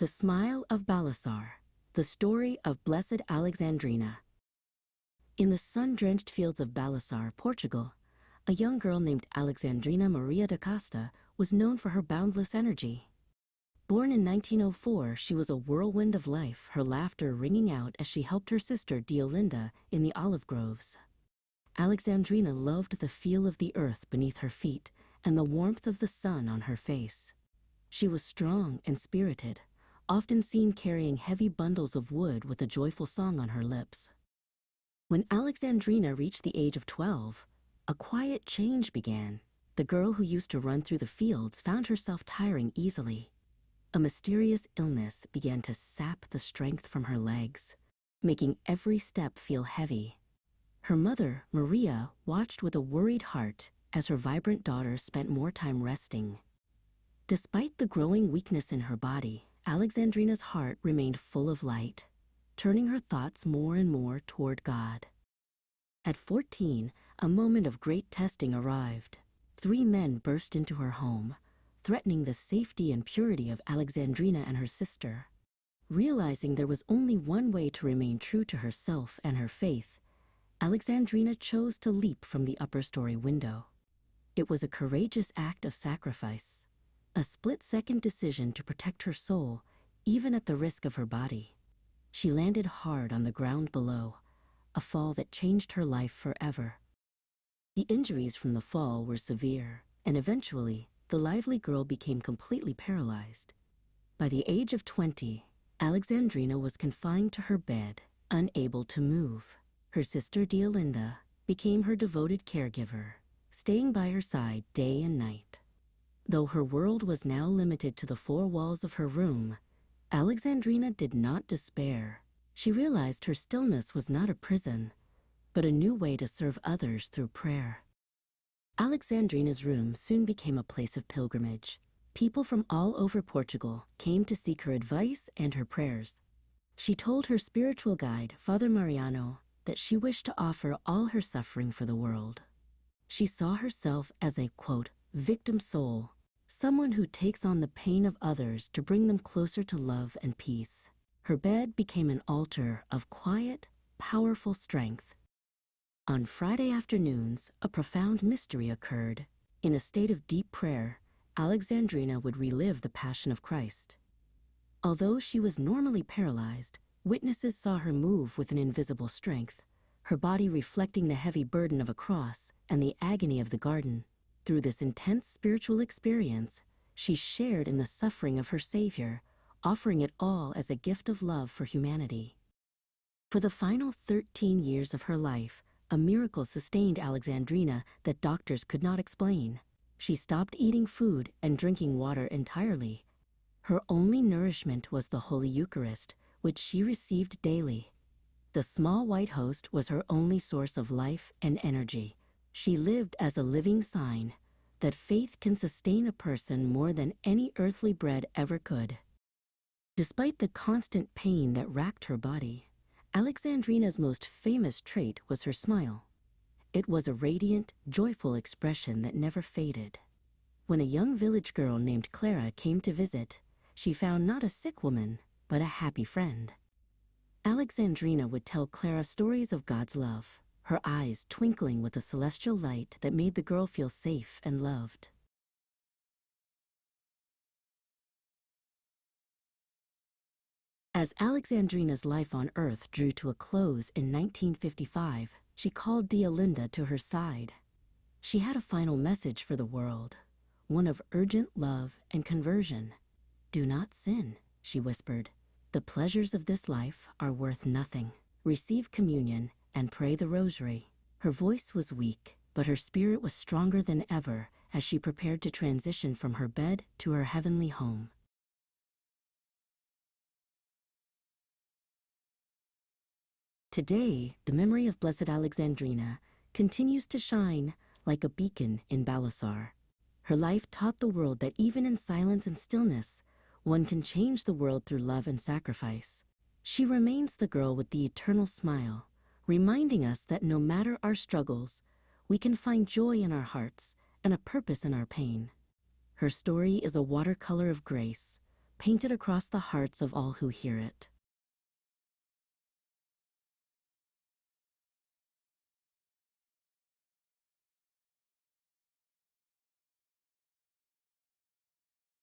The Smile of Balasar, the story of Blessed Alexandrina. In the sun-drenched fields of Balasar, Portugal, a young girl named Alexandrina Maria de Costa was known for her boundless energy. Born in 1904, she was a whirlwind of life, her laughter ringing out as she helped her sister Diolinda in the olive groves. Alexandrina loved the feel of the earth beneath her feet and the warmth of the sun on her face. She was strong and spirited, often seen carrying heavy bundles of wood with a joyful song on her lips. When Alexandrina reached the age of 12, a quiet change began. The girl who used to run through the fields found herself tiring easily. A mysterious illness began to sap the strength from her legs, making every step feel heavy. Her mother, Maria, watched with a worried heart as her vibrant daughter spent more time resting. Despite the growing weakness in her body, Alexandrina's heart remained full of light, turning her thoughts more and more toward God. At 14, a moment of great testing arrived. 3 men burst into her home, threatening the safety and purity of Alexandrina and her sister. Realizing there was only one way to remain true to herself and her faith, Alexandrina chose to leap from the upper-story window. It was a courageous act of sacrifice, a split-second decision to protect her soul, even at the risk of her body. She landed hard on the ground below, a fall that changed her life forever. The injuries from the fall were severe, and eventually, the lively girl became completely paralyzed. By the age of 20, Alexandrina was confined to her bed, unable to move. Her sister Diolinda became her devoted caregiver, staying by her side day and night. Though her world was now limited to the 4 walls of her room, Alexandrina did not despair. She realized her stillness was not a prison, but a new way to serve others through prayer. Alexandrina's room soon became a place of pilgrimage. People from all over Portugal came to seek her advice and her prayers. She told her spiritual guide, Father Mariano, that she wished to offer all her suffering for the world. She saw herself as a, quote, victim soul, someone who takes on the pain of others to bring them closer to love and peace. Her bed became an altar of quiet, powerful strength. On Friday afternoons, a profound mystery occurred. In a state of deep prayer, Alexandrina would relive the Passion of Christ. Although she was normally paralyzed, witnesses saw her move with an invisible strength, her body reflecting the heavy burden of a cross and the agony of the garden. Through this intense spiritual experience, she shared in the suffering of her Savior, offering it all as a gift of love for humanity. For the final 13 years of her life, a miracle sustained Alexandrina that doctors could not explain. She stopped eating food and drinking water entirely. Her only nourishment was the Holy Eucharist, which she received daily. The small white host was her only source of life and energy. She lived as a living sign that faith can sustain a person more than any earthly bread ever could. Despite the constant pain that racked her body, Alexandrina's most famous trait was her smile. It was a radiant, joyful expression that never faded. When a young village girl named Clara came to visit, she found not a sick woman, but a happy friend. Alexandrina would tell Clara stories of God's love, her eyes twinkling with a celestial light that made the girl feel safe and loved. As Alexandrina's life on Earth drew to a close in 1955, she called Diolinda to her side. She had a final message for the world, one of urgent love and conversion. "Do not sin," she whispered. "The pleasures of this life are worth nothing. Receive communion and pray the rosary." Her voice was weak, but her spirit was stronger than ever as she prepared to transition from her bed to her heavenly home. Today, the memory of Blessed Alexandrina continues to shine like a beacon in Balasar. Her life taught the world that even in silence and stillness, one can change the world through love and sacrifice. She remains the girl with the eternal smile, reminding us that no matter our struggles, we can find joy in our hearts and a purpose in our pain. Her story is a watercolor of grace, painted across the hearts of all who hear it.